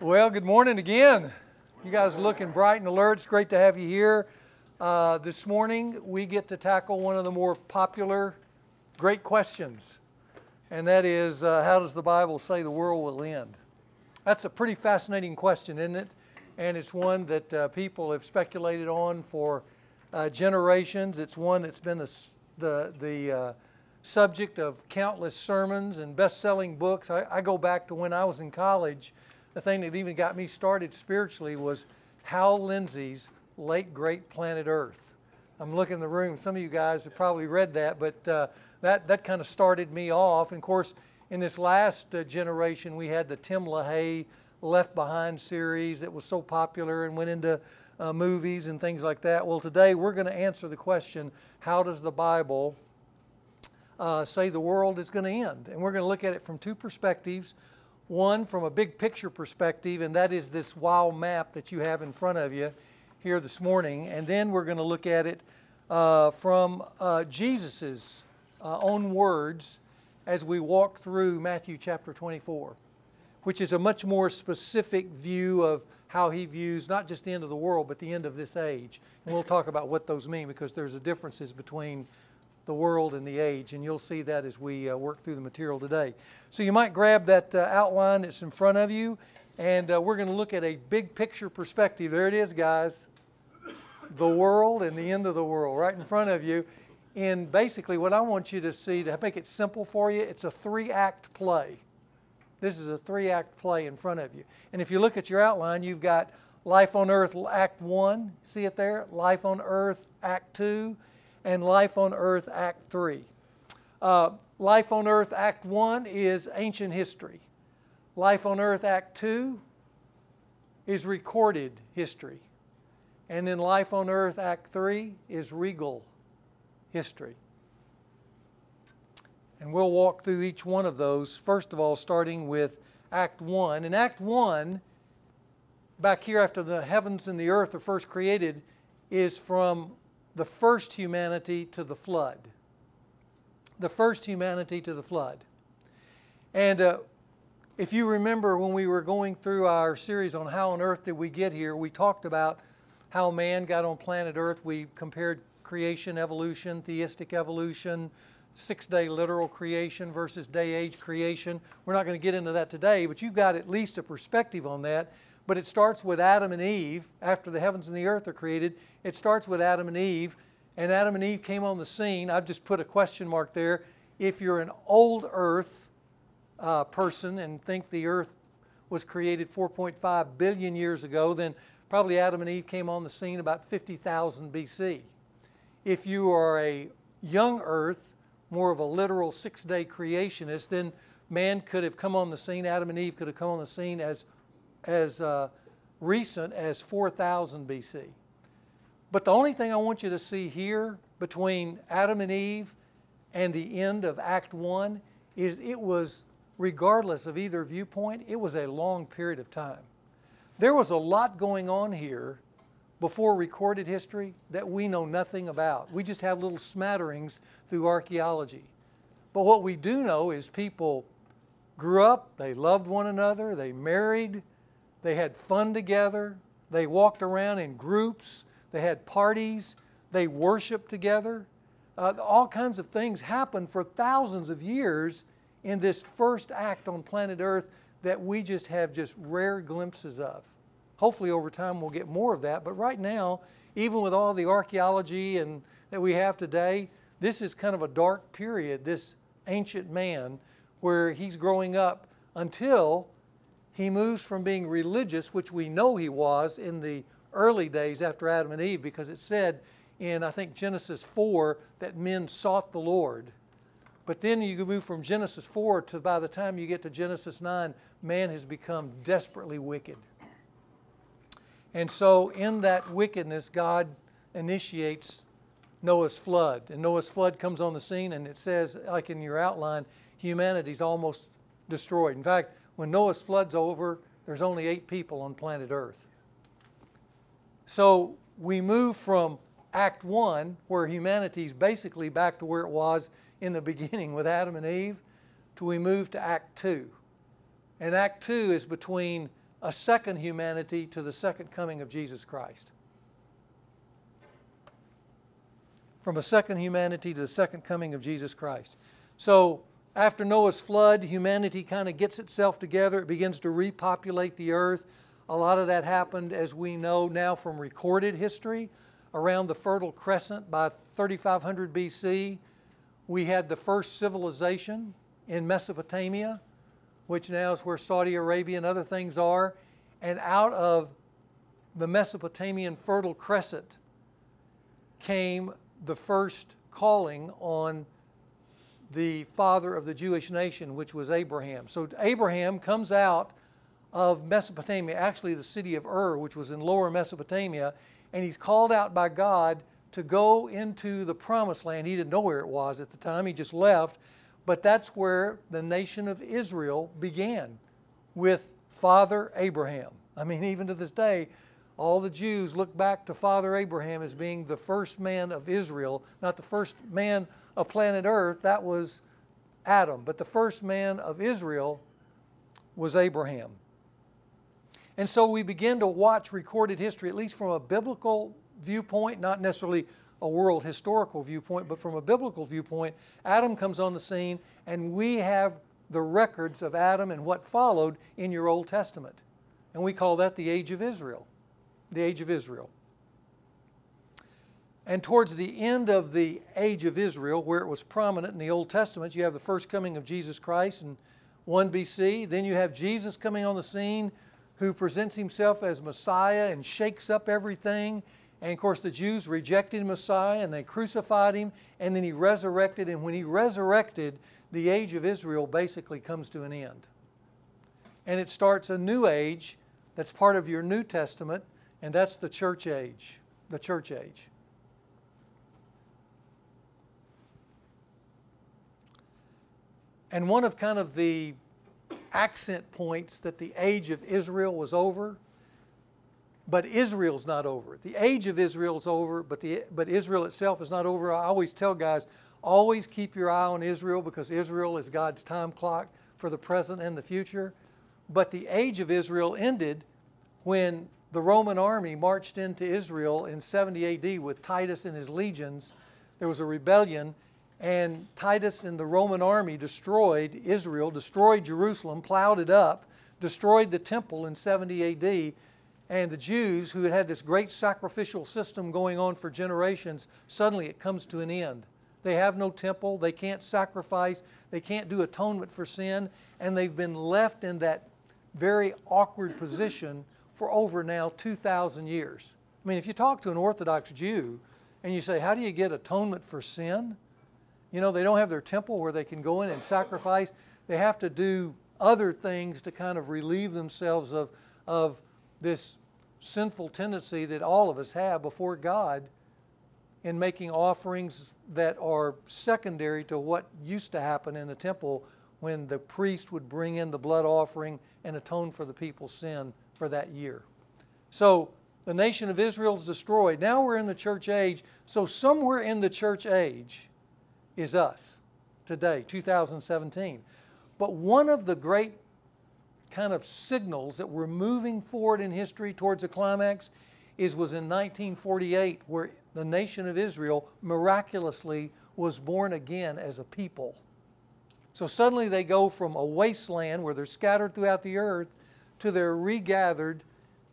Well, good morning again. You guys are looking bright and alert. It's great to have you here. This morning, we get to tackle one of the more popular, great questions. And that is, how does the Bible say the world will end? That's a pretty fascinating question, isn't it? And it's one that people have speculated on for generations. It's one that's been the subject of countless sermons and best-selling books. I go back to when I was in college. The thing that even got me started spiritually was Hal Lindsey's late great Planet Earth. I'm looking in the room. Some of you guys have probably read that, but that kind of started me off. And of course, in this last generation, we had the Tim LaHaye Left Behind series that was so popular and went into movies and things like that. Well, today we're going to answer the question, how does the Bible say the world is going to end? And we're going to look at it from two perspectives. One from a big picture perspective, and that is this wild map that you have in front of you here this morning. And then we're going to look at it from Jesus's own words as we walk through Matthew chapter 24, which is a much more specific view of how he views not just the end of the world, but the end of this age. And we'll talk about what those mean, because there's a differences between the world and the age, and you'll see that as we work through the material today. So you might grab that outline that's in front of you, and we're going to look at a big picture perspective. There it is, guys. The world and the end of the world right in front of you. And basically what I want you to see, to make it simple for you, it's a 3-act play. This is a 3-act play in front of you. And if you look at your outline, you've got Life on Earth, Act 1. See it there? Life on Earth, Act 2. And Life on Earth, Act 3. Life on Earth, Act 1 is ancient history. Life on Earth, Act 2 is recorded history. And then Life on Earth, Act 3 is regal history. And we'll walk through each one of those, first of all, starting with Act 1. And Act 1, back here after the heavens and the earth are first created, is from the first humanity to the flood. The first humanity to the flood. And if you remember when we were going through our series on how on earth did we get here, we talked about how man got on planet Earth. We compared creation, evolution, theistic evolution, 6-day literal creation versus day-age creation. We're not going to get into that today, but you've got at least a perspective on that. But it starts with Adam and Eve. After the heavens and the earth are created, it starts with Adam and Eve. And Adam and Eve came on the scene. I've just put a question mark there. If you're an old earth person and think the earth was created 4.5 billion years ago, then probably Adam and Eve came on the scene about 50,000 BC. If you are a young earth, more of a literal 6-day creationist, then man could have come on the scene, Adam and Eve could have come on the scene as recent as 4000 BC. But the only thing I want you to see here between Adam and Eve and the end of Act 1 is it was, regardless of either viewpoint, it was a long period of time. There was a lot going on here before recorded history that we know nothing about. We just have little smatterings through archaeology. But what we do know is people grew up, they loved one another, they married, they had fun together, they walked around in groups, they had parties, they worshiped together. All kinds of things happened for thousands of years in this first act on planet Earth that we just have just rare glimpses of. Hopefully over time we'll get more of that, but right now, even with all the archaeology and that we have today, this is kind of a dark period, this ancient man, where he's growing up until he moves from being religious, which we know he was in the early days after Adam and Eve, because it said in, I think, Genesis 4 that men sought the Lord. But then you can move from Genesis 4 to by the time you get to Genesis 9, man has become desperately wicked. And so in that wickedness, God initiates Noah's flood. And Noah's flood comes on the scene, and it says, like in your outline, humanity's almost destroyed. In fact, when Noah's flood's over, there's only 8 people on planet Earth. So we move from Act 1, where humanity's basically back to where it was in the beginning with Adam and Eve, till we move to Act 2. And Act 2 is between a second humanity to the second coming of Jesus Christ. From a second humanity to the second coming of Jesus Christ. So after Noah's flood, humanity kind of gets itself together. It begins to repopulate the earth. A lot of that happened, as we know now from recorded history, around the Fertile Crescent by 3500 BC. We had the first civilization in Mesopotamia, which now is where Saudi Arabia and other things are. And out of the Mesopotamian Fertile Crescent came the first calling on the father of the Jewish nation, which was Abraham. So Abraham comes out of Mesopotamia, actually the city of Ur, which was in lower Mesopotamia, and he's called out by God to go into the promised land. He didn't know where it was at the time, he just left, but that's where the nation of Israel began, with Father Abraham. I mean, even to this day, all the Jews look back to Father Abraham as being the first man of Israel, not the first man of planet Earth, that was Adam, but the first man of Israel was Abraham. And so we begin to watch recorded history, at least from a biblical viewpoint, not necessarily a world historical viewpoint, but from a biblical viewpoint. Adam comes on the scene, and we have the records of Adam and what followed in your Old Testament. And we call that the Age of Israel. The Age of Israel. And towards the end of the Age of Israel, where it was prominent in the Old Testament, you have the first coming of Jesus Christ in 1 BC. Then you have Jesus coming on the scene, who presents himself as Messiah and shakes up everything. And of course the Jews rejected Messiah and they crucified him, and then he resurrected. And when he resurrected, the Age of Israel basically comes to an end. And it starts a new age that's part of your New Testament, and that's the church age. The church age. And one of kind of the accent points that the age of Israel was over, but Israel's not over. The age of Israel is over, but Israel itself is not over. I always tell guys, always keep your eye on Israel, because Israel is God's time clock for the present and the future. But the age of Israel ended when the Roman army marched into Israel in 70 AD with Titus and his legions. There was a rebellion, and Titus and the Roman army destroyed Israel, destroyed Jerusalem, plowed it up, destroyed the temple in 70 AD. And the Jews, who had had this great sacrificial system going on for generations, suddenly it comes to an end. They have no temple, they can't sacrifice, they can't do atonement for sin, and they've been left in that very awkward position for over now 2,000 years. I mean, if you talk to an Orthodox Jew and you say, how do you get atonement for sin? You know, they don't have their temple where they can go in and sacrifice. They have to do other things to kind of relieve themselves of this sinful tendency that all of us have before God in making offerings that are secondary to what used to happen in the temple when the priest would bring in the blood offering and atone for the people's sin for that year. So the nation of Israel is destroyed. Now we're in the church age. So somewhere in the church age is us today, 2017. But one of the great kind of signals that we're moving forward in history towards a climax was in 1948, where the nation of Israel miraculously was born again as a people. So suddenly they go from a wasteland where they're scattered throughout the earth to they're regathered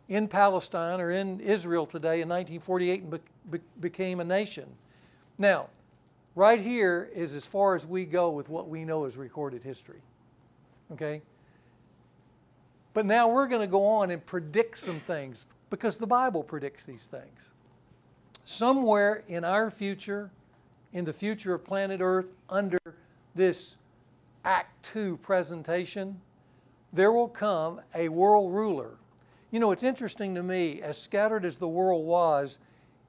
in Palestine or in Israel today in 1948 and became a nation. Now, right here is as far as we go with what we know as recorded history. Okay? But now we're going to go on and predict some things, because the Bible predicts these things. Somewhere in our future, in the future of planet Earth, under this Act 2 presentation, there will come a world ruler. You know, it's interesting to me, as scattered as the world was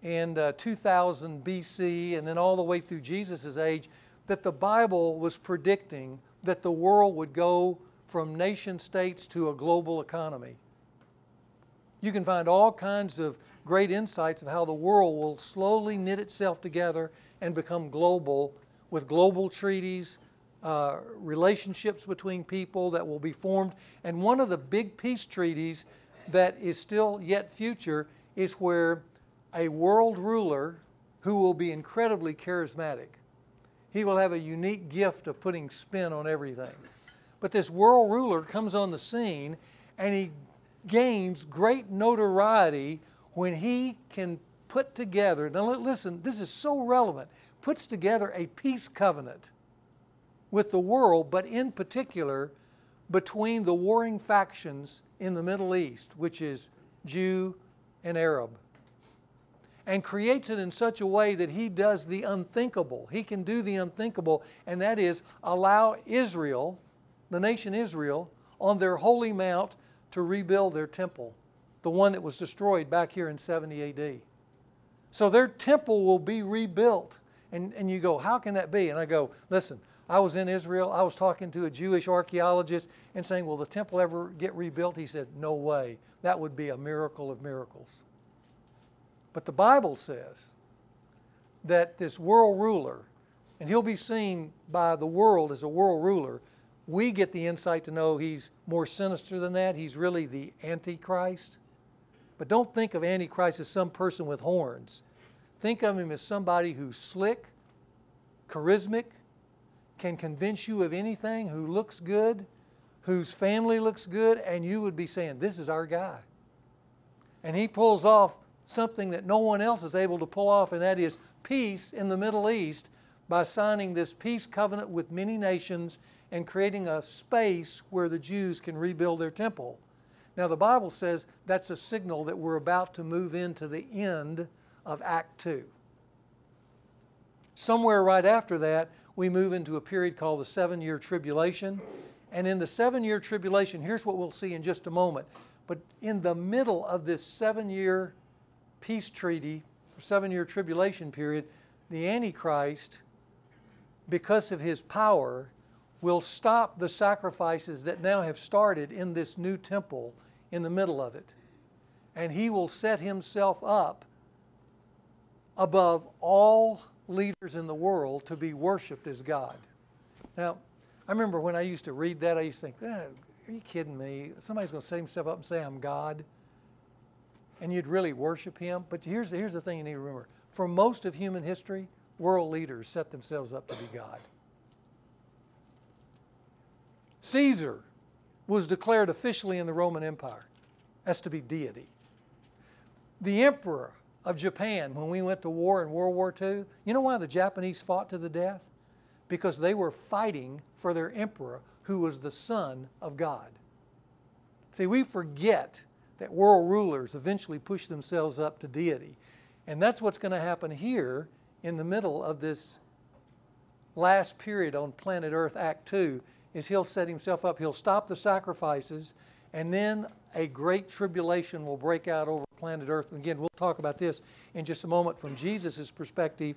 in 2000 BC and then all the way through Jesus' age, that the Bible was predicting that the world would go from nation states to a global economy. You can find all kinds of great insights of how the world will slowly knit itself together and become global, with global treaties, relationships between people that will be formed. And one of the big peace treaties that is still yet future is where a world ruler who will be incredibly charismatic. He will have a unique gift of putting spin on everything. But this world ruler comes on the scene and he gains great notoriety when he can put together, now listen, this is so relevant, puts together a peace covenant with the world, but in particular between the warring factions in the Middle East, which is Jew and Arab, and creates it in such a way that he does the unthinkable. He can do the unthinkable, and that is allow Israel, the nation Israel, on their holy mount to rebuild their temple, the one that was destroyed back here in 70 AD. So their temple will be rebuilt. And you go, how can that be? And I go, listen, I was in Israel. I was talking to a Jewish archaeologist and saying, will the temple ever get rebuilt? He said, no way. That would be a miracle of miracles. But the Bible says that this world ruler, and he'll be seen by the world as a world ruler, we get the insight to know he's more sinister than that. He's really the Antichrist. But don't think of Antichrist as some person with horns. Think of him as somebody who's slick, charismatic, can convince you of anything, who looks good, whose family looks good, and you would be saying, this is our guy. And he pulls off something that no one else is able to pull off, and that is peace in the Middle East by signing this peace covenant with many nations and creating a space where the Jews can rebuild their temple. Now the Bible says that's a signal that we're about to move into the end of Act 2. Somewhere right after that, we move into a period called the 7-year tribulation. And in the 7-year tribulation, here's what we'll see in just a moment. But in the middle of this 7-year peace treaty, 7-year tribulation period, the Antichrist, because of his power, will stop the sacrifices that now have started in this new temple in the middle of it. And he will set himself up above all leaders in the world to be worshiped as God. Now, I remember when I used to read that, I used to think, are you kidding me? Somebody's going to set himself up and say, I'm God. And you'd really worship him. But here's the thing you need to remember. For most of human history, world leaders set themselves up to be God. Caesar was declared officially in the Roman Empire as to be deity. The emperor of Japan, when we went to war in World War II, you know why the Japanese fought to the death? Because they were fighting for their emperor, who was the son of God. See, we forget that world rulers eventually push themselves up to deity. And that's what's going to happen here in the middle of this last period on planet Earth, Act 2, is he'll set himself up, he'll stop the sacrifices, and then a great tribulation will break out over planet Earth. And again, we'll talk about this in just a moment from Jesus' perspective.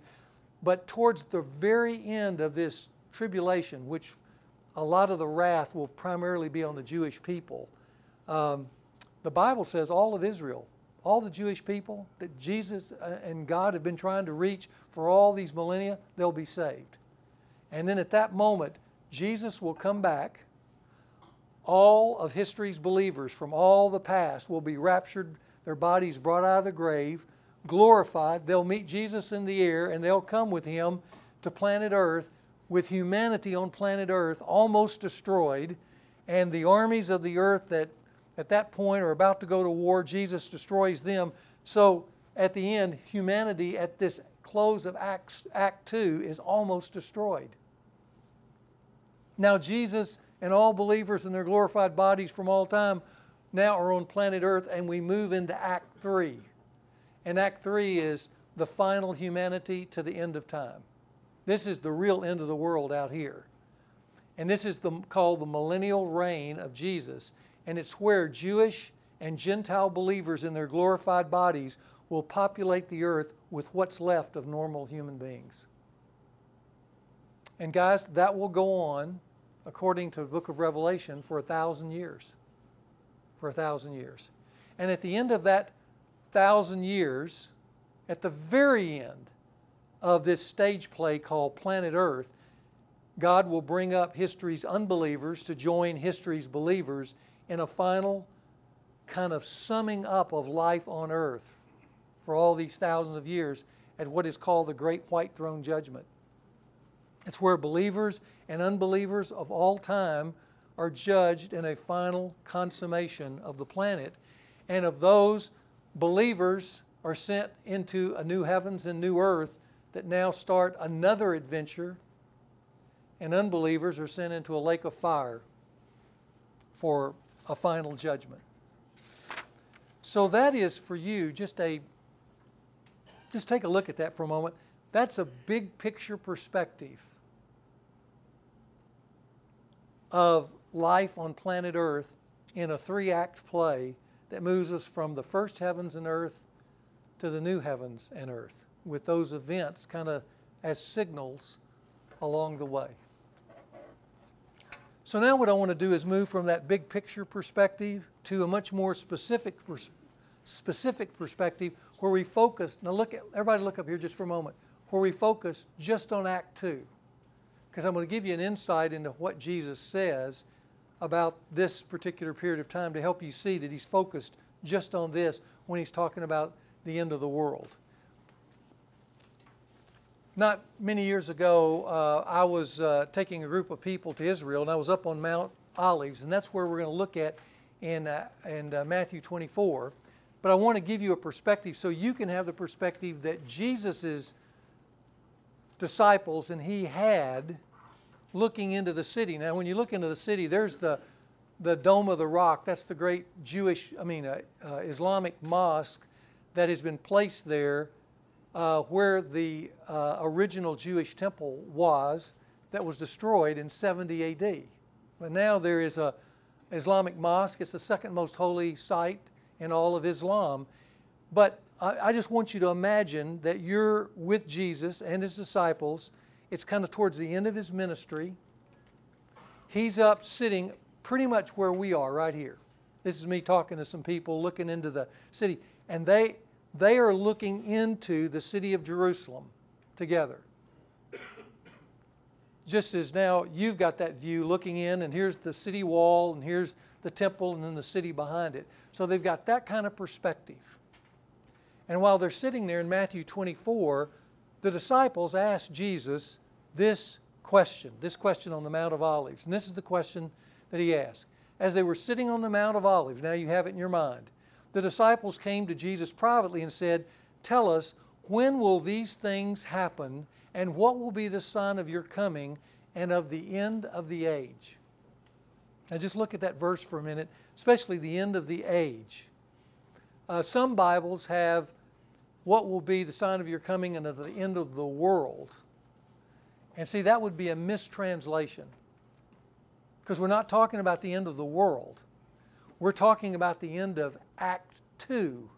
But towards the very end of this tribulation, which a lot of the wrath will primarily be on the Jewish people, the Bible says all of Israel, all the Jewish people that Jesus and God have been trying to reach for all these millennia, they'll be saved. And then at that moment, Jesus will come back. All of history's believers from all the past will be raptured, their bodies brought out of the grave, glorified. They'll meet Jesus in the air, and they'll come with him to planet Earth, with humanity on planet Earth almost destroyed, and the armies of the earth that at that point are about to go to war, Jesus destroys them. So at the end, humanity at this close of Act 2 is almost destroyed. Now Jesus and all believers in their glorified bodies from all time now are on planet Earth, and we move into Act 3. And Act 3 is the final humanity to the end of time. This is the real end of the world out here. And this is called the millennial reign of Jesus. And it's where Jewish and Gentile believers in their glorified bodies will populate the earth with what's left of normal human beings. And guys, that will go on, according to the book of Revelation, for 1,000 years. For 1,000 years. And at the end of that 1,000 years, at the very end of this stage play called Planet Earth, God will bring up history's unbelievers to join history's believers in a final kind of summing up of life on earth for all these thousands of years at what is called the Great White Throne Judgment. It's where believers and unbelievers of all time are judged in a final consummation of the planet. And of those, believers are sent into a new heavens and new earth that now start another adventure, and unbelievers are sent into a lake of fire for a final judgment. So that is for you just take a look at that for a moment. That's a big picture perspective of life on planet Earth in a 3-act play that moves us from the first heavens and earth to the new heavens and earth, with those events kind of as signals along the way. So now what I want to do is move from that big picture perspective to a much more specific perspective where we focus. Now everybody look up here just for a moment, where we focus just on Act 2. Because I'm going to give you an insight into what Jesus says about this particular period of time to help you see that he's focused just on this when he's talking about the end of the world. Not many years ago, I was taking a group of people to Israel, and I was up on Mount Olives, and that's where we're going to look at in Matthew 24. But I want to give you a perspective so you can have the perspective that Jesus' disciples and he had looking into the city. Now, when you look into the city, there's the Dome of the Rock. That's the great Islamic mosque that has been placed there where the original Jewish temple was that was destroyed in 70 A.D. But now there is a Islamic mosque. It's the second most holy site in all of Islam. But I just want you to imagine that you're with Jesus and his disciples. It's kind of towards the end of his ministry. He's up sitting pretty much where we are right here. This is me talking to some people looking into the city. And they are looking into the city of Jerusalem together. Just as now you've got that view looking in, and here's the city wall, and here's the temple, and then the city behind it. So they've got that kind of perspective. And while they're sitting there in Matthew 24, the disciples asked Jesus this question on the Mount of Olives. And this is the question that he asked. As they were sitting on the Mount of Olives, now you have it in your mind, the disciples came to Jesus privately and said, "Tell us, when will these things happen, and what will be the sign of your coming and of the end of the age?" Now just look at that verse for a minute, especially the end of the age. Some Bibles have, "What will be the sign of your coming and of the end of the world?" And see, that would be a mistranslation. Because we're not talking about the end of the world. We're talking about the end of Act 2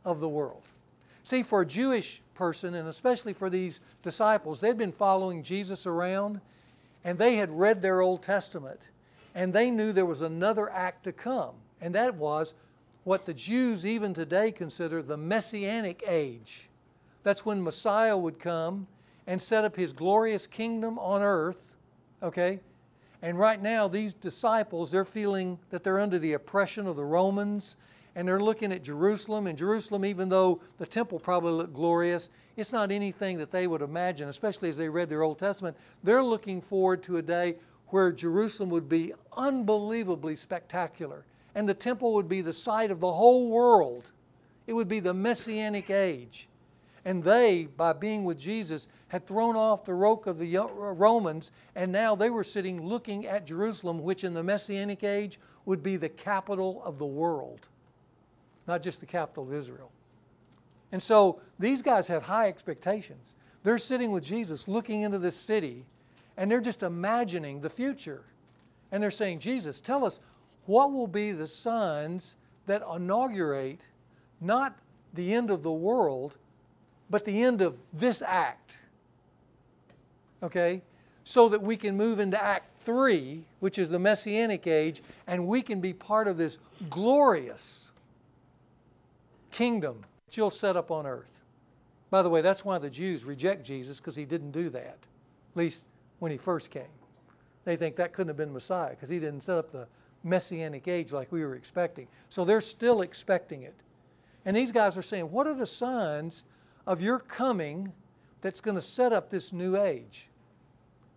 of the world. See, for a Jewish person, and especially for these disciples, they'd been following Jesus around, and they had read their Old Testament, and they knew there was another act to come, and that was what the Jews even today consider the Messianic age. That's when Messiah would come and set up his glorious kingdom on earth, okay? And right now, these disciples, they're feeling that they're under the oppression of the Romans, and they're looking at Jerusalem. And Jerusalem, even though the temple probably looked glorious, it's not anything that they would imagine, especially as they read their Old Testament. They're looking forward to a day where Jerusalem would be unbelievably spectacular, and the temple would be the sight of the whole world. It would be the Messianic age. And they, by being with Jesus, had thrown off the yoke of the Romans, and now they were sitting looking at Jerusalem, which in the Messianic age would be the capital of the world, not just the capital of Israel. And so these guys have high expectations. They're sitting with Jesus looking into this city, and they're just imagining the future. And they're saying, "Jesus, tell us, what will be the signs that inaugurate not the end of the world, but the end of this act?" Okay? So that we can move into Act 3, which is the Messianic age, and we can be part of this glorious kingdom that you'll set up on earth. By the way, that's why the Jews reject Jesus, because he didn't do that. At least when he first came. They think that couldn't have been Messiah because he didn't set up the Messianic age like we were expecting. So they're still expecting it. And these guys are saying, what are the signs of your coming that's going to set up this new age?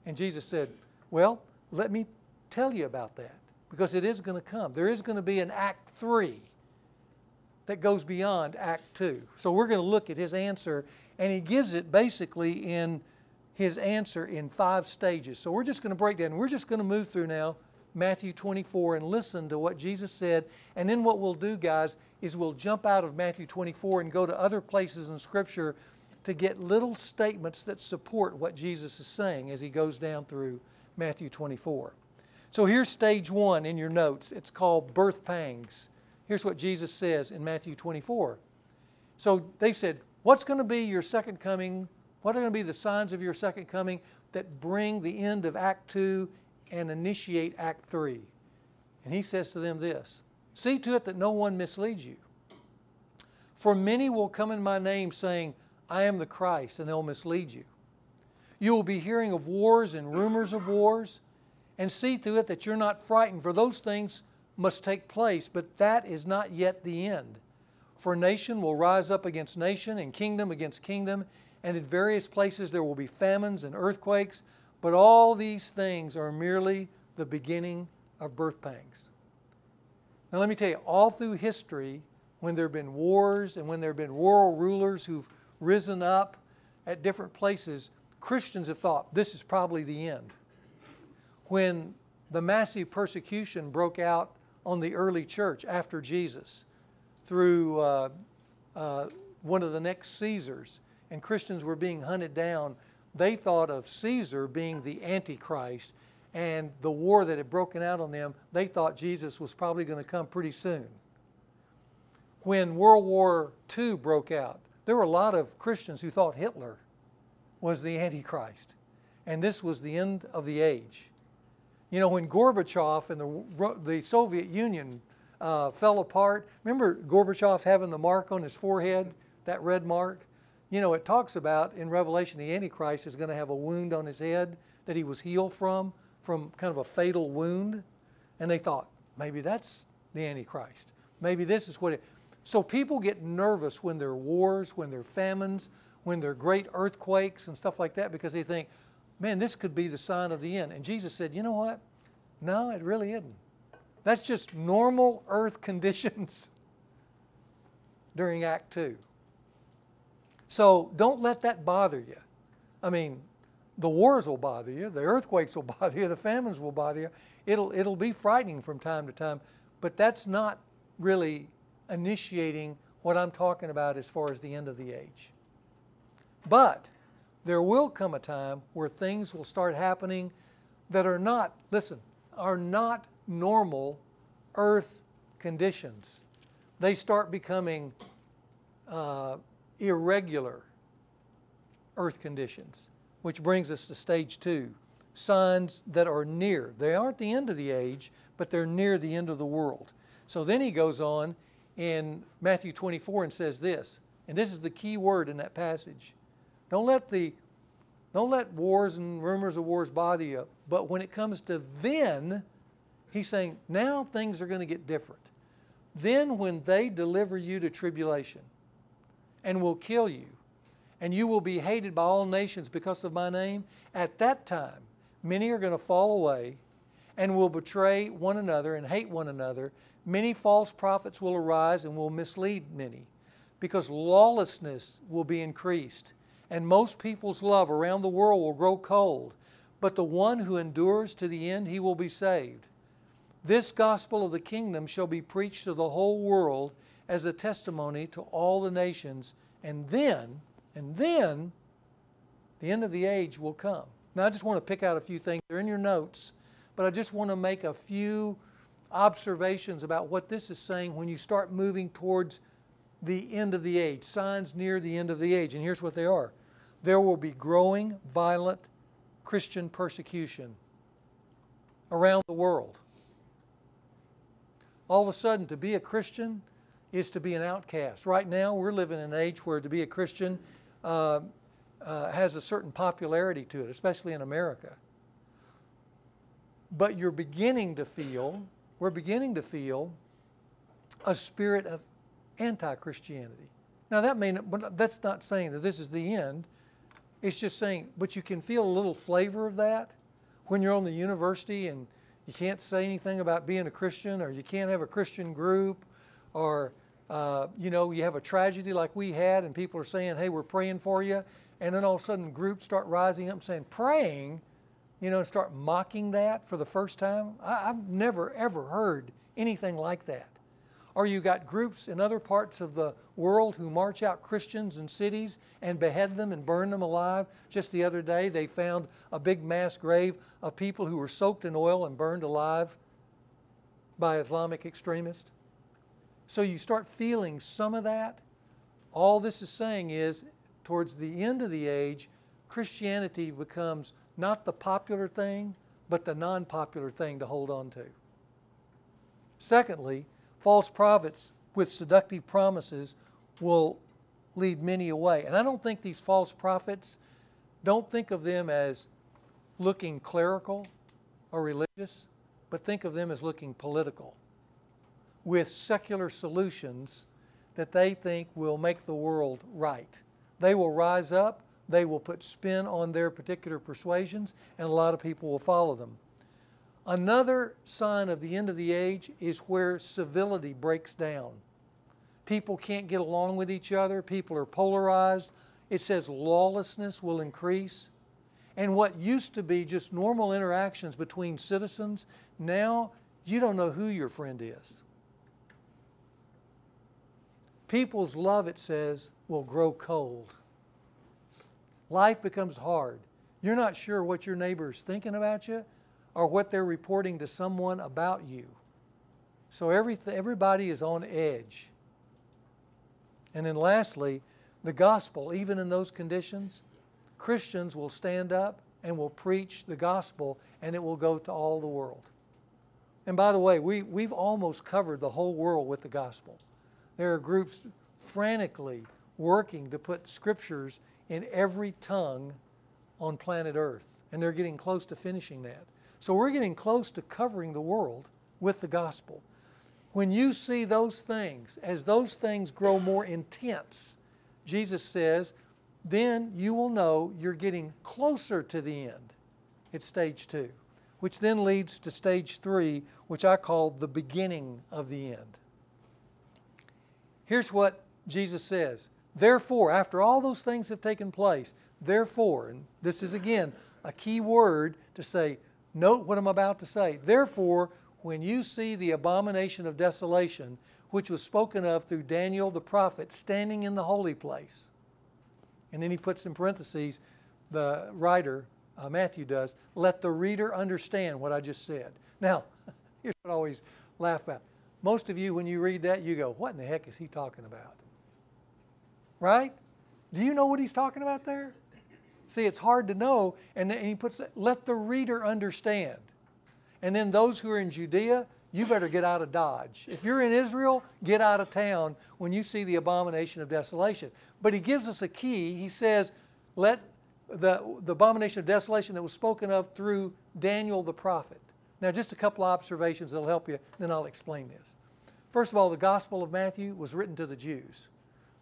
And Jesus said, well, let me tell you about that, because it is going to come. There is going to be an Act 3 that goes beyond Act 2. So we're going to look at his answer, and he gives it basically in his answer in 5 stages. So we're just going to break down. We're just going to move through now Matthew 24 and listen to what Jesus said. And then what we'll do, guys, is we'll jump out of Matthew 24 and go to other places in Scripture to get little statements that support what Jesus is saying as he goes down through Matthew 24. So here's stage 1 in your notes. It's called birth pangs. Here's what Jesus says in Matthew 24. So they said, what's going to be your second coming? What are going to be the signs of your second coming that bring the end of Act 2 and initiate Act 3? And he says to them this, see to it that no one misleads you. For many will come in my name saying, I am the Christ, and they'll mislead you. You will be hearing of wars and rumors of wars, and see to it that you're not frightened, for those things must take place, but that is not yet the end. For nation will rise up against nation, and kingdom against kingdom, and in various places there will be famines and earthquakes, but all these things are merely the beginning of birth pangs. Now let me tell you, all through history, when there have been wars and when there have been world rulers who've risen up at different places, Christians have thought this is probably the end. When the massive persecution broke out on the early church after Jesus through one of the next Caesars, and Christians were being hunted down, they thought of Caesar being the Antichrist, and the war that had broken out on them, they thought Jesus was probably going to come pretty soon. When World War II broke out, there were a lot of Christians who thought Hitler was the Antichrist, and this was the end of the age. You know, when Gorbachev and the Soviet Union fell apart, remember Gorbachev having the mark on his forehead, that red mark? You know, it talks about in Revelation the Antichrist is going to have a wound on his head that he was healed from kind of a fatal wound. And they thought, maybe that's the Antichrist. Maybe this is what it... So people get nervous when there are wars, when there are famines, when there are great earthquakes and stuff like that, because they think, man, this could be the sign of the end. And Jesus said, you know what? No, it really isn't. That's just normal earth conditions during Act 2. So don't let that bother you. I mean, the wars will bother you, the earthquakes will bother you, the famines will bother you. It'll be frightening from time to time, but that's not really initiating what I'm talking about as far as the end of the age. But there will come a time where things will start happening that are not, listen, are not normal earth conditions. They start becoming irregular earth conditions, which brings us to stage 2, signs that are near. They aren't the end of the age, but they're near the end of the world. So then he goes on in Matthew 24 and says this, and this is the key word in that passage. Don't let wars and rumors of wars bother you, but when it comes to then, he's saying now things are going to get different. Then when they deliver you to tribulation and will kill you, and you will be hated by all nations because of my name, at that time many are going to fall away and will betray one another and hate one another. Many false prophets will arise and will mislead many, because lawlessness will be increased, and most people's love around the world will grow cold. But the one who endures to the end, he will be saved. This gospel of the kingdom shall be preached to the whole world as a testimony to all the nations, and then, the end of the age will come. Now, I just want to pick out a few things. They're in your notes, but I just want to make a few observations about what this is saying when you start moving towards the end of the age, signs near the end of the age. And here's what they are. There will be growing, violent Christian persecution around the world. All of a sudden, to be a Christian is to be an outcast. Right now, we're living in an age where to be a Christian has a certain popularity to it, especially in America. But we're beginning to feel a spirit of anti-Christianity. Now that's not saying that this is the end. It's just saying, but you can feel a little flavor of that when you're on the university and you can't say anything about being a Christian, or you can't have a Christian group, or you have a tragedy like we had and people are saying, hey, we're praying for you. And then all of a sudden groups start rising up and saying, praying, and start mocking that for the first time. I've never, ever heard anything like that. Or you got groups in other parts of the world who march out Christians in cities and behead them and burn them alive. Just the other day, they found a big mass grave of people who were soaked in oil and burned alive by Islamic extremists. So you start feeling some of that. All this is saying is, towards the end of the age, Christianity becomes not the popular thing, but the non-popular thing to hold on to. Secondly, false prophets with seductive promises will lead many away. And I don't think these false prophets, don't think of them as looking clerical or religious, but think of them as looking political, with secular solutions that they think will make the world right. They will rise up, they will put spin on their particular persuasions, and a lot of people will follow them. Another sign of the end of the age is where civility breaks down. People can't get along with each other. People are polarized. It says lawlessness will increase. And what used to be just normal interactions between citizens, now you don't know who your friend is. People's love, it says, will grow cold. Life becomes hard. You're not sure what your neighbor is thinking about you or what they're reporting to someone about you. So everybody is on edge. And then lastly, the gospel, even in those conditions, Christians will stand up and will preach the gospel, and it will go to all the world. And by the way, we've almost covered the whole world with the gospel. There are groups frantically working to put scriptures in every tongue on planet Earth, and they're getting close to finishing that. So we're getting close to covering the world with the gospel. When you see those things, as those things grow more intense, Jesus says, then you will know you're getting closer to the end. It's stage 2, which then leads to stage 3, which I call the beginning of the end. Here's what Jesus says. Therefore, after all those things have taken place, therefore, and this is again a key word to say, note what I'm about to say. Therefore, when you see the abomination of desolation, which was spoken of through Daniel the prophet, standing in the holy place. And then he puts in parentheses, the writer, Matthew does, let the reader understand what I just said. Now, here's what I always laugh about. Most of you, when you read that, you go, what in the heck is he talking about? Right? Do you know what he's talking about there? See, it's hard to know, and he puts, let the reader understand. And then those who are in Judea, you better get out of Dodge. If you're in Israel, get out of town when you see the abomination of desolation. But he gives us a key. He says, let the abomination of desolation that was spoken of through Daniel the prophet. Now, just a couple of observations that will help you, then I'll explain this. First of all, the Gospel of Matthew was written to the Jews.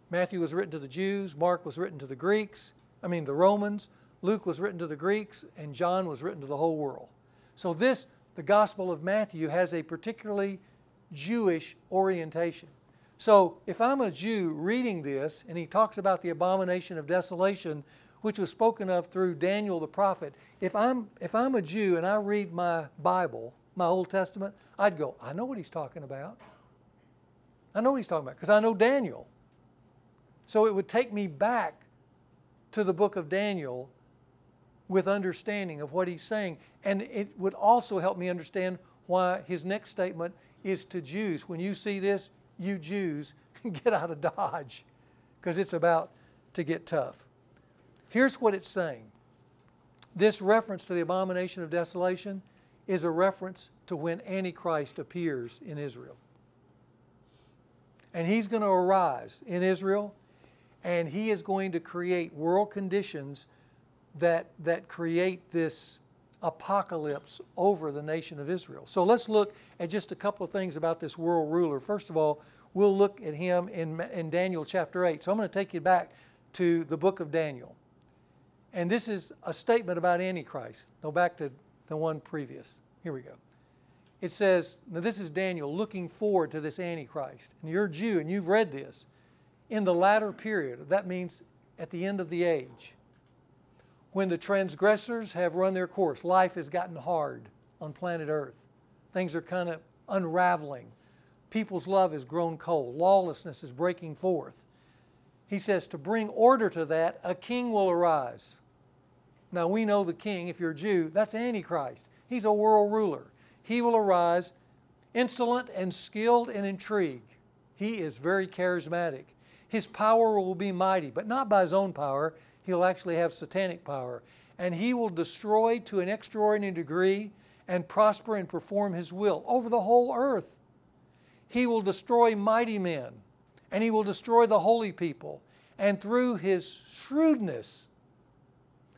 Matthew was written to the Jews, Mark was written to the the Romans, Luke was written to the Greeks, and John was written to the whole world. So the Gospel of Matthew has a particularly Jewish orientation. So if I'm a Jew reading this, and he talks about the abomination of desolation, which was spoken of through Daniel the prophet, if I'm a Jew and I read my Bible, my Old Testament, I'd go, I know what he's talking about. I know what he's talking about, because I know Daniel. So it would take me back to the book of Daniel with understanding of what he's saying. And it would also help me understand why his next statement is to Jews. When you see this, you Jews, get out of Dodge, because it's about to get tough. Here's what it's saying. This reference to the abomination of desolation is a reference to when Antichrist appears in Israel. And he's going to arise in Israel, and he is going to create world conditions that create this apocalypse over the nation of Israel. So let's look at just a couple of things about this world ruler. First of all, we'll look at him in Daniel chapter 8. So I'm going to take you back to the book of Daniel. And this is a statement about Antichrist. Go back to the one previous. Here we go. It says, now this is Daniel looking forward to this Antichrist. And you're a Jew and you've read this. In the latter period, that means at the end of the age, when the transgressors have run their course, life has gotten hard on planet Earth. Things are kind of unraveling. People's love has grown cold. Lawlessness is breaking forth. He says to bring order to that, a king will arise. Now we know the king, if you're a Jew, that's Antichrist. He's a world ruler. He will arise insolent and skilled in intrigue. He is very charismatic. His power will be mighty, but not by his own power. He'll actually have satanic power. And he will destroy to an extraordinary degree and prosper and perform his will over the whole earth. He will destroy mighty men, and he will destroy the holy people. And through his shrewdness,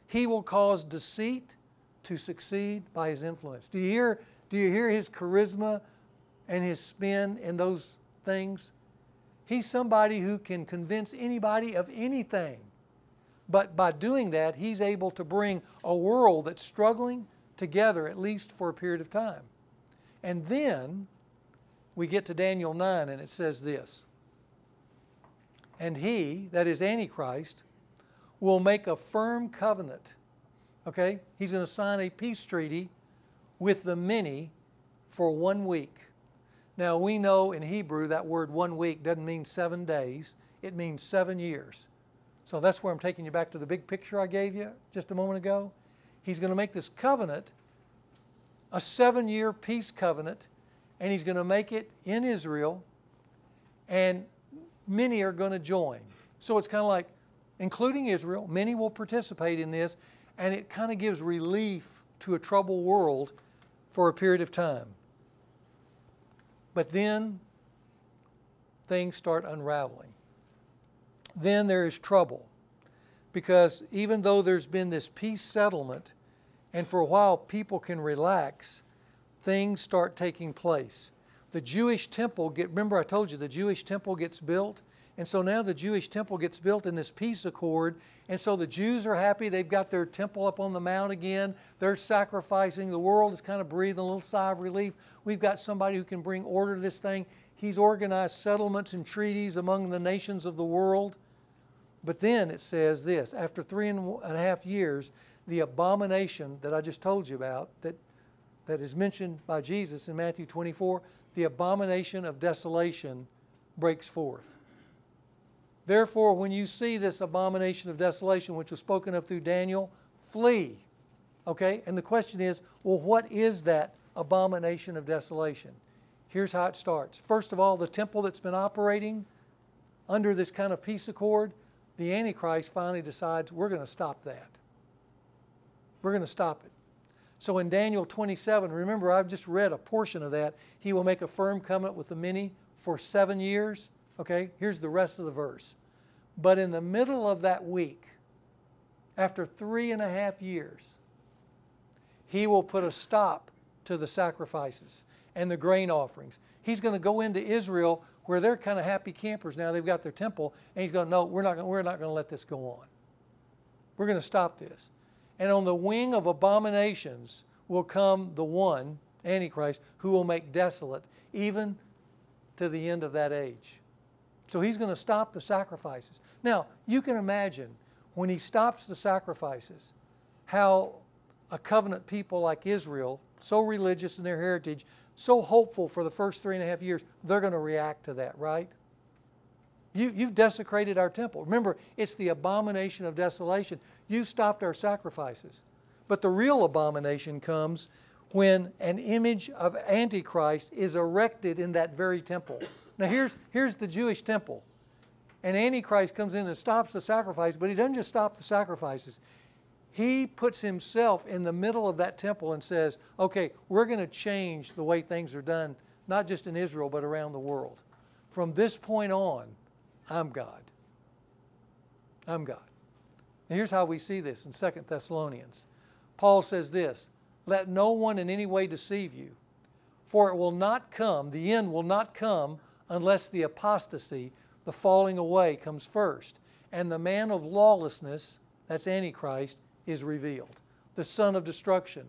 he will cause deceit to succeed by his influence. Do you hear his charisma and his spin in those things? He's somebody who can convince anybody of anything. But by doing that, he's able to bring a world that's struggling together, at least for a period of time. And then we get to Daniel 9, and it says this. And he, that is Antichrist, will make a firm covenant. Okay? He's going to sign a peace treaty with the many for 1 week. Now we know in Hebrew that word 1 week doesn't mean 7 days. It means 7 years. So that's where I'm taking you back to the big picture I gave you just a moment ago. He's going to make this covenant, a 7-year peace covenant, and he's going to make it in Israel, and many are going to join. So it's kind of like, including Israel, many will participate in this, and it kind of gives relief to a troubled world for a period of time. But then things start unraveling. Then there is trouble, because even though there's been this peace settlement, and for a while people can relax, things start taking place. The Jewish temple, remember I told you the Jewish temple gets built, and so now the Jewish temple gets built in this peace accord, and so the Jews are happy. They've got their temple up on the mount again. They're sacrificing. The world is kind of breathing a little sigh of relief. We've got somebody who can bring order to this thing. He's organized settlements and treaties among the nations of the world. But then it says this, after 3.5 years, the abomination that I just told you about, that is mentioned by Jesus in Matthew 24, the abomination of desolation breaks forth. Therefore, when you see this abomination of desolation, which was spoken of through Daniel, flee. Okay? And the question is, well, what is that abomination of desolation? Here's how it starts. First of all, the temple that's been operating under this kind of peace accord, the Antichrist finally decides, we're going to stop that. We're going to stop it. So in Daniel 27, remember I've just read a portion of that. He will make a firm covenant with the many for 7 years. Okay, here's the rest of the verse. But in the middle of that week, after 3.5 years, he will put a stop to the sacrifices and the grain offerings. He's going to go into Israel where they're kind of happy campers now. They've got their temple, and he's going, no, we're not going to let this go on. We're going to stop this. And on the wing of abominations will come the one, Antichrist, who will make desolate even to the end of that age. So he's going to stop the sacrifices. Now, you can imagine when he stops the sacrifices, how a covenant people like Israel, so religious in their heritage, so hopeful for the first 3.5 years, they're going to react to that, right? You've desecrated our temple. Remember, it's the abomination of desolation. You stopped our sacrifices. But the real abomination comes when an image of Antichrist is erected in that very temple. Now here's the Jewish temple. And Antichrist comes in and stops the sacrifice, but he doesn't just stop the sacrifices. He puts himself in the middle of that temple and says, okay, we're going to change the way things are done, not just in Israel, but around the world. From this point on, I'm God. I'm God. Now here's how we see this in 2 Thessalonians. Paul says this, let no one in any way deceive you. For it will not come, the end will not come, unless the apostasy, the falling away, comes first. And the man of lawlessness, that's Antichrist, is revealed, the son of destruction,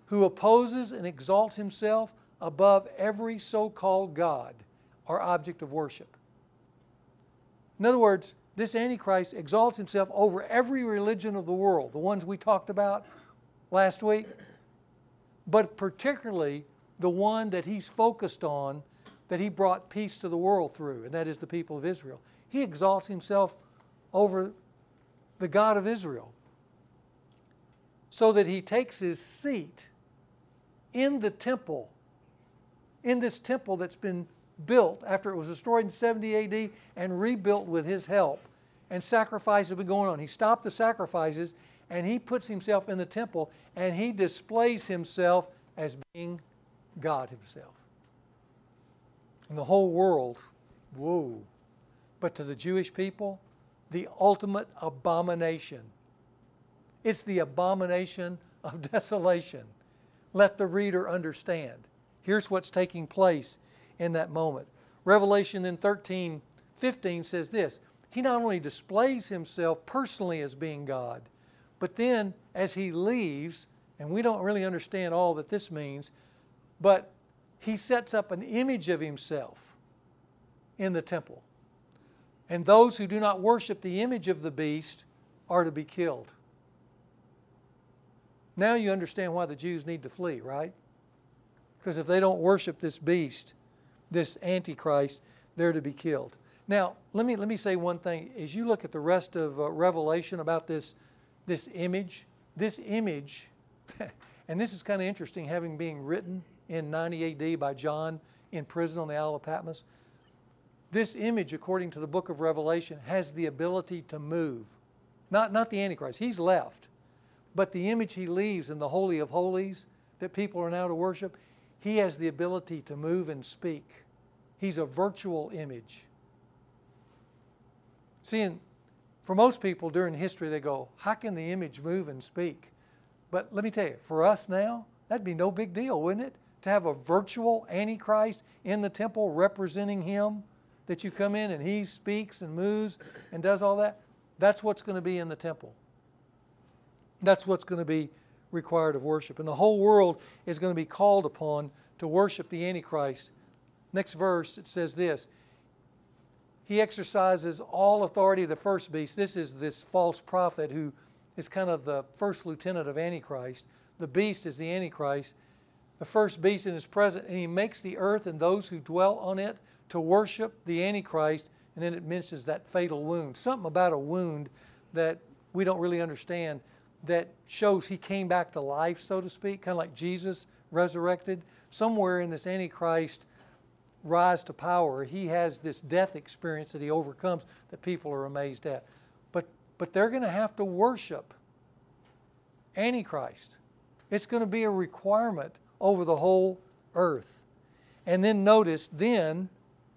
who opposes and exalts himself above every so-called God or object of worship. In other words, this Antichrist exalts himself over every religion of the world, the ones we talked about last week, but particularly the one that he's focused on, that he brought peace to the world through, and that is the people of Israel. He exalts himself over the God of Israel, so that he takes his seat in the temple, in this temple that's been built after it was destroyed in 70 AD and rebuilt with his help, and sacrifices have been going on. He stopped the sacrifices and he puts himself in the temple and he displays himself as being God himself. And the whole world, whoa. But to the Jewish people, the ultimate abomination. It's the abomination of desolation. Let the reader understand. Here's what's taking place in that moment. Revelation in 13:15 says this: he not only displays himself personally as being God, but then as he leaves, and we don't really understand all that this means, but he sets up an image of himself in the temple. And those who do not worship the image of the beast are to be killed. Now you understand why the Jews need to flee, right? Because if they don't worship this beast, this Antichrist, they're to be killed. Now, let me say one thing. As you look at the rest of Revelation about this image, and this is kind of interesting, having been written in 90 AD by John in prison on the Isle of Patmos. This image, according to the book of Revelation, has the ability to move. Not the Antichrist. He's left. But the image he leaves in the Holy of Holies that people are now to worship, he has the ability to move and speak. He's a virtual image. See, for most people during history, they go, how can the image move and speak? But let me tell you, for us now, that'd be no big deal, wouldn't it? To have a virtual Antichrist in the temple representing him, that you come in and he speaks and moves and does all that. That's what's going to be in the temple. That's what's going to be required of worship. And the whole world is going to be called upon to worship the Antichrist. Next verse, it says this: he exercises all authority of the first beast. This is this false prophet who is kind of the first lieutenant of Antichrist. The beast is the Antichrist. The first beast in his presence, and he makes the earth and those who dwell on it to worship the Antichrist. And then it mentions that fatal wound. Something about a wound that we don't really understand, that shows he came back to life, so to speak, kind of like Jesus resurrected. Somewhere in this Antichrist rise to power, he has this death experience that he overcomes that people are amazed at. But they're going to have to worship Antichrist. It's going to be a requirement over the whole earth. And then notice, then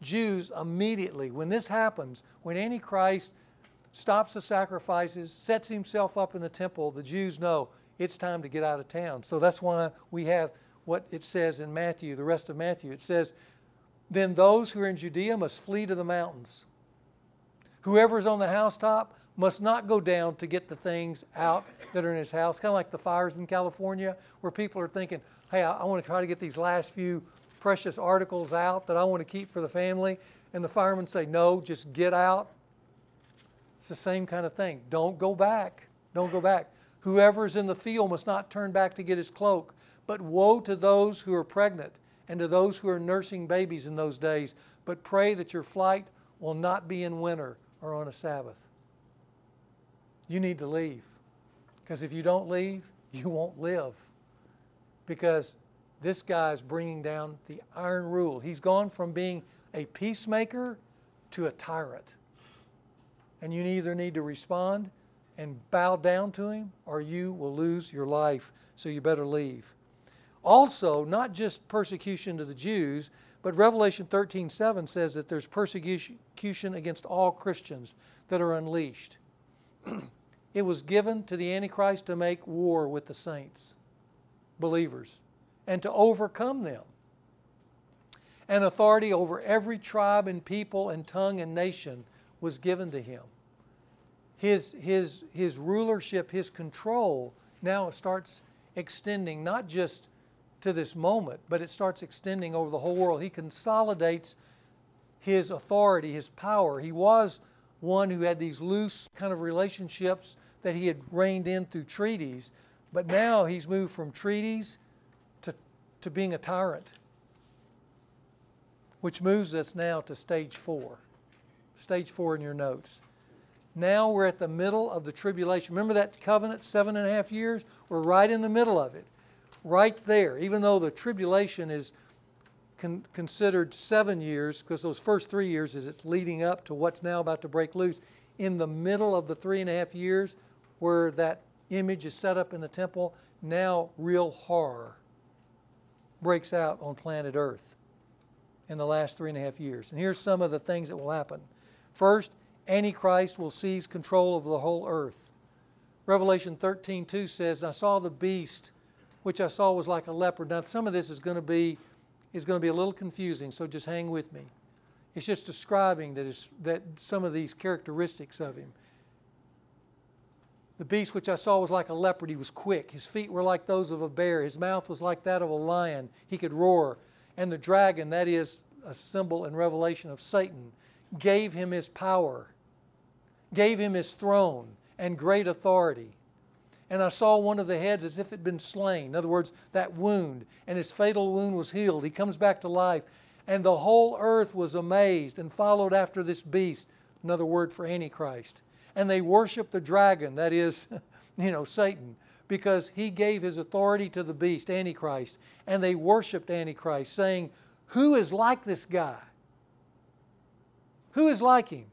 Jews immediately, when this happens, when Antichrist stops the sacrifices, sets himself up in the temple, the Jews know it's time to get out of town. So that's why we have what it says in Matthew, the rest of Matthew. It says, then those who are in Judea must flee to the mountains. Whoever is on the housetop must not go down to get the things out that are in his house. Kind of like the fires in California, where people are thinking, hey, I want to try to get these last few precious articles out that I want to keep for the family. And the firemen say, no, just get out. It's the same kind of thing. Don't go back. Don't go back. Whoever is in the field must not turn back to get his cloak. But woe to those who are pregnant and to those who are nursing babies in those days. But pray that your flight will not be in winter or on a Sabbath. You need to leave. Because if you don't leave, you won't live. Because this guy is bringing down the iron rule. He's gone from being a peacemaker to a tyrant. And you either need to respond and bow down to him, or you will lose your life. So you better leave. Also, not just persecution to the Jews, but Revelation 13:7 says that there's persecution against all Christians that are unleashed. It was given to the Antichrist to make war with the saints. believers and to overcome them. And authority over every tribe and people and tongue and nation was given to him. His rulership, his control, now starts extending not just to this moment, but it starts extending over the whole world. He consolidates his authority, his power. He was one who had these loose kind of relationships that he had reined in through treaties, but now he's moved from treaties to being a tyrant, which moves us now to stage 4. Stage 4 in your notes. Now we're at the middle of the tribulation. Remember that covenant, 7.5 years? We're right in the middle of it. Right there. Even though the tribulation is considered 7 years, because those first 3 years is it's leading up to what's now about to break loose. In the middle of the 3.5 years where that image is set up in the temple, now real horror breaks out on planet Earth in the last 3.5 years. And here's some of the things that will happen. First, Antichrist will seize control of the whole earth. Revelation 13:2 says, I saw the beast, which I saw was like a leopard. Now some of this is going to be a little confusing, so just hang with me. It's just describing that some of these characteristics of him. The beast which I saw was like a leopard. He was quick. His feet were like those of a bear. His mouth was like that of a lion. He could roar. And the dragon, that is a symbol and revelation of Satan, gave him his power, gave him his throne and great authority. And I saw one of the heads as if it had been slain. In other words, that wound. And his fatal wound was healed. He comes back to life. And the whole earth was amazed and followed after this beast. Another word for Antichrist. And they worshiped the dragon, that is, Satan, because he gave his authority to the beast, Antichrist. And they worshiped Antichrist, saying, who is like this guy? Who is like him?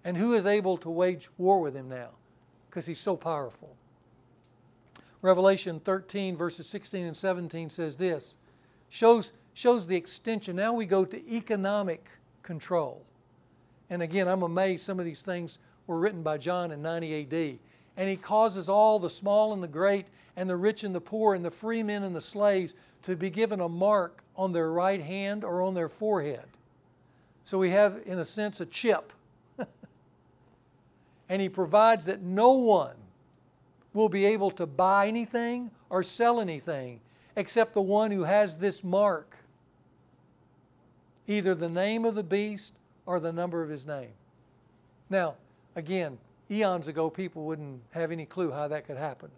And who is able to wage war with him now? Because he's so powerful. Revelation 13, verses 16 and 17 says this, shows the extension. Now we go to economic control. And again, I'm amazed some of these things were written by John in 90 AD. And he causes all the small and the great and the rich and the poor and the free men and the slaves to be given a mark on their right hand or on their forehead. So we have, in a sense, a chip. And he provides that no one will be able to buy anything or sell anything except the one who has this mark. Either the name of the beast or the number of his name. Now, again, eons ago, people wouldn't have any clue how that could happen.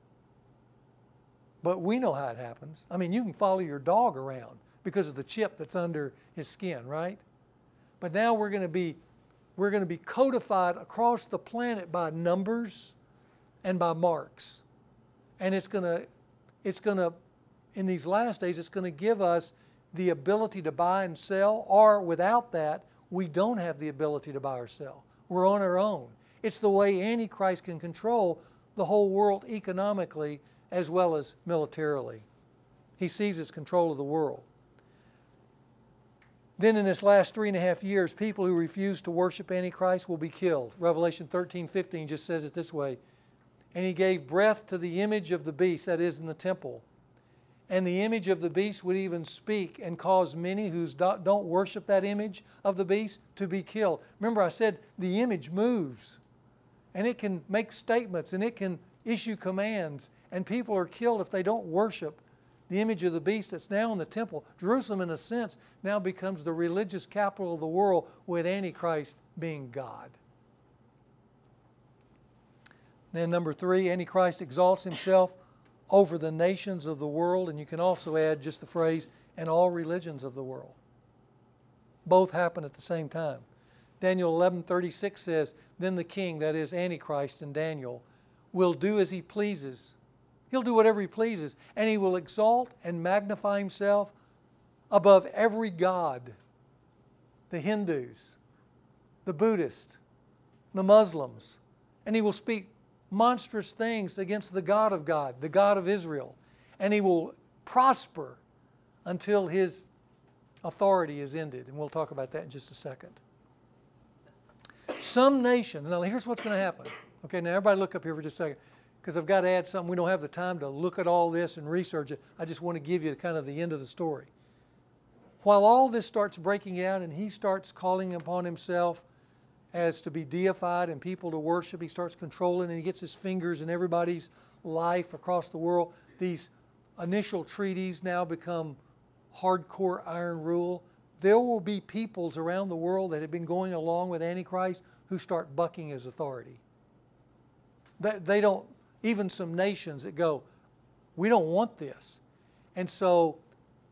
But we know how it happens. I mean, you can follow your dog around because of the chip that's under his skin, right? But now we're going to be codified across the planet by numbers and by marks. And it's going to, in these last days, it's going to give us the ability to buy and sell, or without that, we don't have the ability to buy or sell. We're on our own. It's the way Antichrist can control the whole world economically as well as militarily. He seizes control of the world. Then in this last 3.5 years, people who refuse to worship Antichrist will be killed. Revelation 13:15 just says it this way. And he gave breath to the image of the beast, that is in the temple. And the image of the beast would even speak and cause many who don't worship that image of the beast to be killed. Remember I said the image moves. And it can make statements and it can issue commands. And people are killed if they don't worship the image of the beast that's now in the temple. Jerusalem, in a sense, now becomes the religious capital of the world, with Antichrist being God. Then number 3, Antichrist exalts himself over the nations of the world. And you can also add just the phrase, and all religions of the world. Both happen at the same time. Daniel 11:36 says, then the king, that is Antichrist in Daniel, will do as he pleases. He'll do whatever he pleases. And he will exalt and magnify himself above every god. The Hindus, the Buddhists, the Muslims. And he will speak monstrous things against the God of God, the God of Israel. And he will prosper until his authority is ended. And we'll talk about that in just a second. Some nations, now here's what's going to happen. Okay, now everybody look up here for just a second. because I've got to add something. We don't have the time to look at all this and research it. I just want to give you kind of the end of the story. While all this starts breaking out and he starts calling upon himself as to be deified and people to worship, he starts controlling and he gets his fingers in everybody's life across the world. These initial treaties now become hardcore iron rule. There will be peoples around the world that have been going along with Antichrist who start bucking his authority. They don't, even some nations that go, we don't want this. And so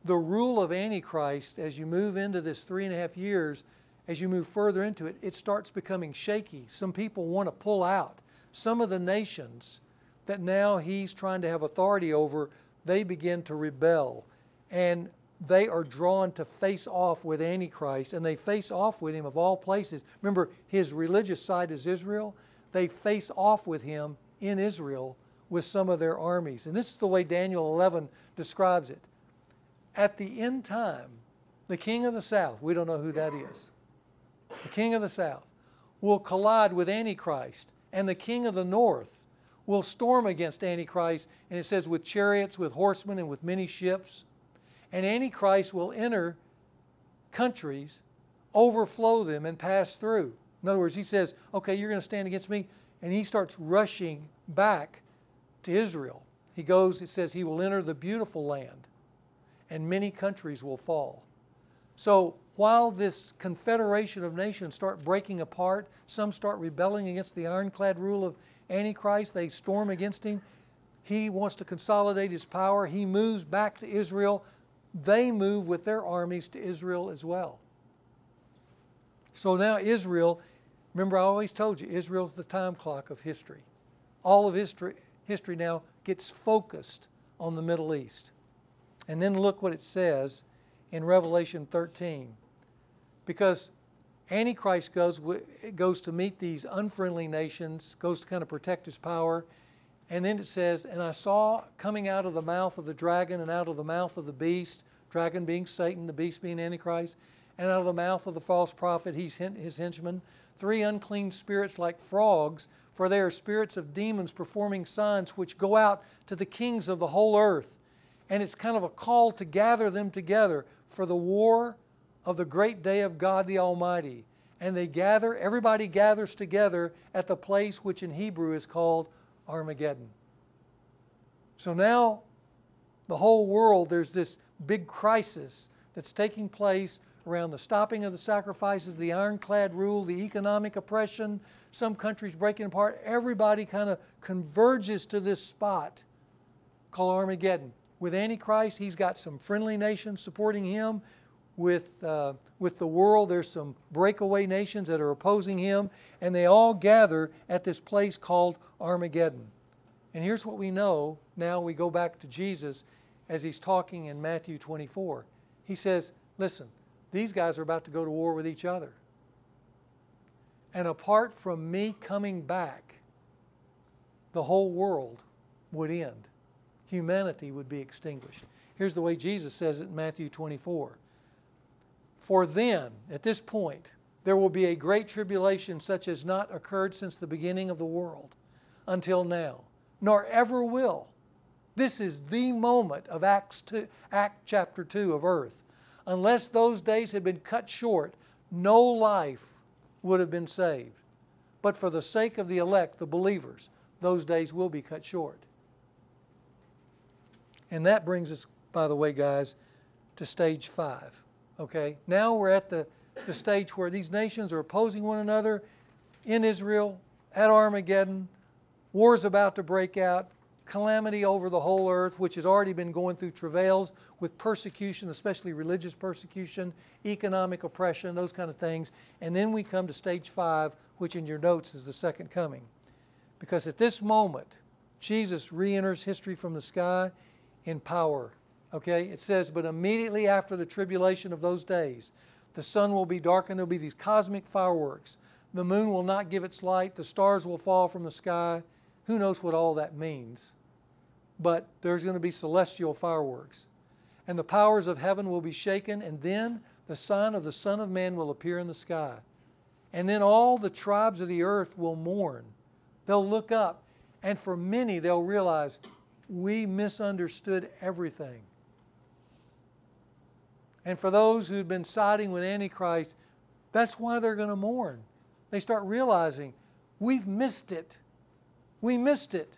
the rule of Antichrist, as you move into this 3.5 years, as you move further into it, it starts becoming shaky. Some people want to pull out. Some of the nations that now he's trying to have authority over, they begin to rebel. And they are drawn to face off with Antichrist, and they face off with him of all places. Remember, his religious side is Israel. They face off with him in Israel with some of their armies. And this is the way Daniel 11 describes it. At the end time, the king of the south, we don't know who that is, the king of the south will collide with Antichrist, and the king of the north will storm against Antichrist, and it says with chariots, with horsemen, and with many ships. And Antichrist will enter countries, overflow them, and pass through. In other words, he says, okay, you're going to stand against me, and he starts rushing back to Israel. He goes, it says, he will enter the beautiful land, and many countries will fall. So while this confederation of nations start breaking apart, some start rebelling against the ironclad rule of Antichrist, they storm against him. He wants to consolidate his power. He moves back to Israel. They move with their armies to Israel as well. So now Israel, remember I always told you, Israel's the time clock of history. All of history now gets focused on the Middle East. And then look what it says in Revelation 13. Because Antichrist goes to meet these unfriendly nations, goes to kind of protect his power. And then it says, and I saw coming out of the mouth of the dragon and out of the mouth of the beast, dragon being Satan, the beast being Antichrist, and out of the mouth of the false prophet, his henchman, 3 unclean spirits like frogs, for they are spirits of demons performing signs which go out to the kings of the whole earth. And it's kind of a call to gather them together for the war of the great day of God the Almighty. And they gather, everybody gathers together at the place which in Hebrew is called Armageddon. So now the whole world, there's this big crisis that's taking place around the stopping of the sacrifices, the ironclad rule, the economic oppression, some countries breaking apart. Everybody kind of converges to this spot called Armageddon. With Antichrist, he's got some friendly nations supporting him. With the world, there's some breakaway nations that are opposing him, and they all gather at this place called Armageddon. And here's what we know. Now we go back to Jesus as he's talking in Matthew 24. He says, listen, these guys are about to go to war with each other. And apart from me coming back, the whole world would end. Humanity would be extinguished. Here's the way Jesus says it in Matthew 24. For then, at this point, there will be a great tribulation such as not occurred since the beginning of the world until now, nor ever will. This is the moment of Act chapter 2 of earth. Unless those days had been cut short, no life would have been saved. But for the sake of the elect, the believers, those days will be cut short. And that brings us, by the way, guys, to stage 5. Okay? Now we're at the stage where these nations are opposing one another in Israel, at Armageddon. War's about to break out. Calamity over the whole earth, which has already been going through travails with persecution, especially religious persecution, economic oppression, those kind of things. And then we come to stage 5, which in your notes is the second coming. Because at this moment, Jesus re-enters history from the sky in power. Okay? It says, but immediately after the tribulation of those days, the sun will be darkened. There will be these cosmic fireworks. The moon will not give its light. The stars will fall from the sky. Who knows what all that means? But there's going to be celestial fireworks. And the powers of heaven will be shaken, and then the sign of the Son of Man will appear in the sky. And then all the tribes of the earth will mourn. They'll look up, And for many, they'll realize we misunderstood everything. And for those who've been siding with Antichrist, that's why they're going to mourn. They start realizing, we've missed it. We missed it.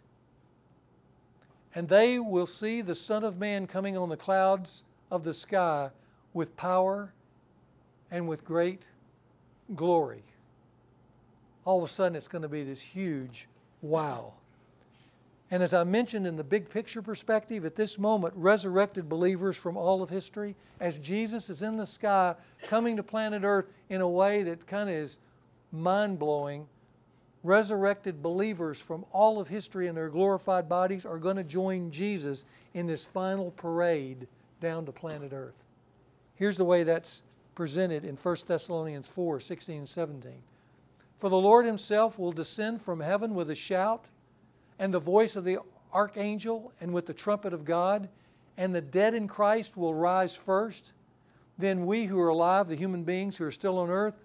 And they will see the Son of Man coming on the clouds of the sky with power and with great glory. All of a sudden, it's going to be this huge wow. And as I mentioned in the big picture perspective, at this moment, resurrected believers from all of history, as Jesus is in the sky, coming to planet Earth in a way that kind of is mind-blowing, resurrected believers from all of history in their glorified bodies are going to join Jesus in this final parade down to planet Earth. Here's the way that's presented in 1 Thessalonians 4, 16 and 17. For the Lord himself will descend from heaven with a shout, and the voice of the archangel, and with the trumpet of God, and the dead in Christ will rise first. Then we who are alive, the human beings who are still on earth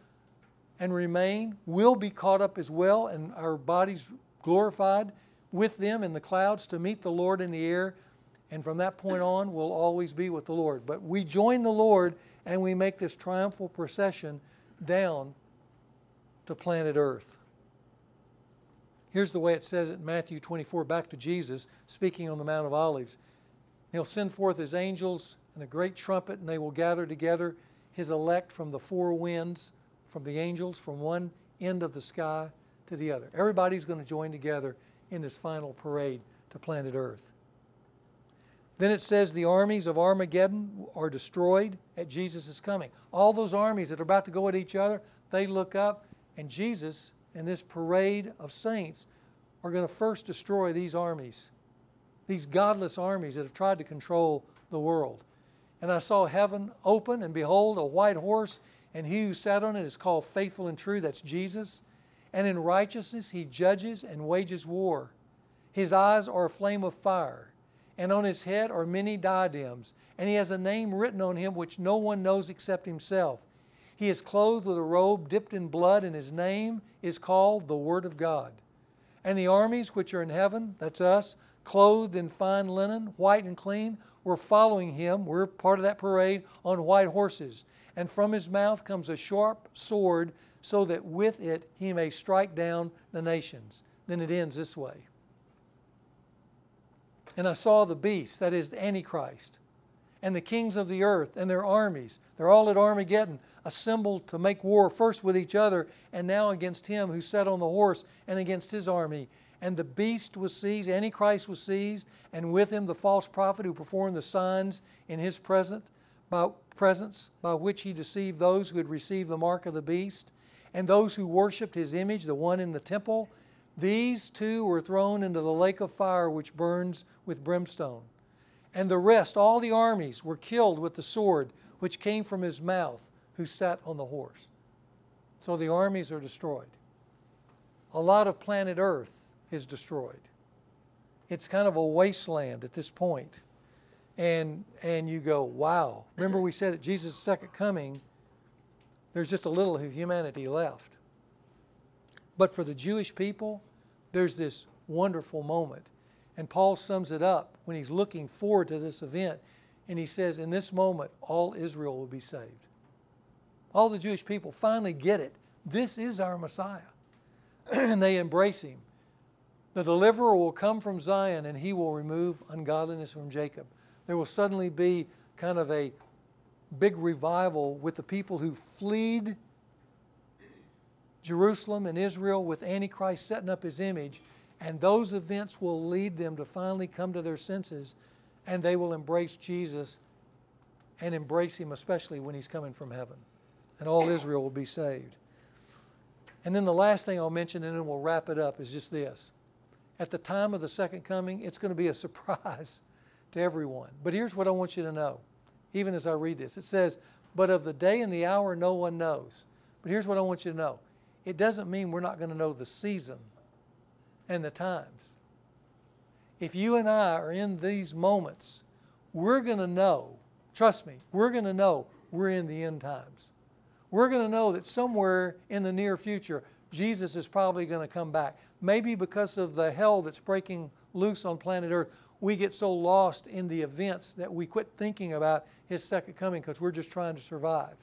and remain, will be caught up as well, and our bodies glorified with them in the clouds to meet the Lord in the air. And from that point on, we'll always be with the Lord. But we join the Lord, and we make this triumphal procession down to planet Earth. Here's the way it says it in Matthew 24, back to Jesus, speaking on the Mount of Olives. He'll send forth his angels and a great trumpet, and they will gather together his elect from the four winds, from the angels, from one end of the sky to the other. Everybody's going to join together in this final parade to planet Earth. Then it says the armies of Armageddon are destroyed at Jesus' coming. All those armies that are about to go at each other, they look up, and Jesus and this parade of saints are going to first destroy these armies, these godless armies that have tried to control the world. And I saw heaven open, and behold, a white horse, and he who sat on it is called Faithful and True. That's Jesus. And in righteousness he judges and wages war. His eyes are a flame of fire, and on his head are many diadems. And he has a name written on him which no one knows except himself. He is clothed with a robe dipped in blood, and his name is called the Word of God. And the armies which are in heaven, that's us, clothed in fine linen, white and clean, were following him. We're part of that parade on white horses. And from his mouth comes a sharp sword, so that with it he may strike down the nations. Then it ends this way. And I saw the beast, that is the Antichrist, and the kings of the earth and their armies. They're all at Armageddon, assembled to make war first with each other, and now against him who sat on the horse and against his army. And the beast was seized, Antichrist was seized, and with him the false prophet who performed the signs in his presence, by which he deceived those who had received the mark of the beast, and those who worshipped his image, the one in the temple. These two were thrown into the lake of fire which burns with brimstone. And the rest, all the armies, were killed with the sword which came from his mouth, who sat on the horse. So the armies are destroyed. A lot of planet Earth is destroyed. It's kind of a wasteland at this point. And you go, wow. Remember we said at Jesus' second coming, there's just a little of humanity left. But for the Jewish people, there's this wonderful moment. And Paul sums it up when he's looking forward to this event. And he says, in this moment, all Israel will be saved. All the Jewish people finally get it. This is our Messiah. And they embrace him. The deliverer will come from Zion, and he will remove ungodliness from Jacob. There will suddenly be kind of a big revival with the people who fled Jerusalem and Israel with Antichrist setting up his image. And those events will lead them to finally come to their senses, and they will embrace Jesus and embrace him, especially when he's coming from heaven. And all Israel will be saved. And then the last thing I'll mention, and then we'll wrap it up, is just this. At the time of the second coming, it's going to be a surprise to everyone. But here's what I want you to know, even as I read this. It says, but of the day and the hour no one knows. But here's what I want you to know. It doesn't mean we're not going to know the season and the times. If you and I are in these moments, we're going to know, trust me, we're going to know we're in the end times. We're going to know that somewhere in the near future, Jesus is probably going to come back. Maybe because of the hell that's breaking loose on planet Earth, we get so lost in the events that we quit thinking about His second coming because we're just trying to survive.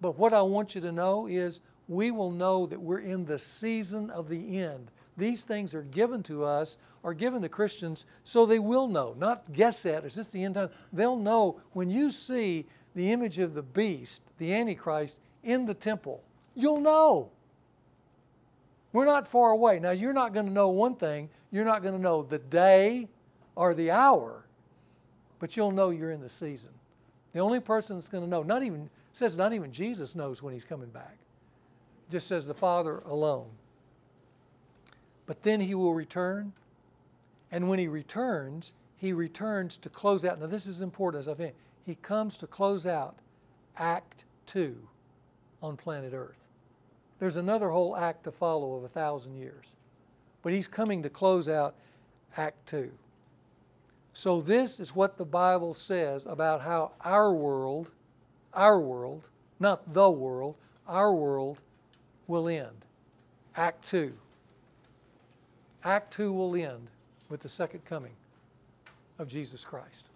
But what I want you to know is we will know that we're in the season of the end. These things are given to us, are given to Christians, so they will know, not guess at, is this the end time? They'll know when you see the image of the beast, the Antichrist, in the temple. You'll know. We're not far away. Now, you're not going to know one thing. You're not going to know the day or the hour, but you'll know you're in the season. The only person that's going to know, not even Jesus knows when He's coming back. It just says the Father alone. But then He will return, and when He returns to close out. Now, this is important as I think. He comes to close out Act 2 on planet Earth. There's another whole act to follow of 1,000 years. But He's coming to close out Act 2. So this is what the Bible says about how our world, not the world, our world will end. Act 2. Act 2 will end with the second coming of Jesus Christ.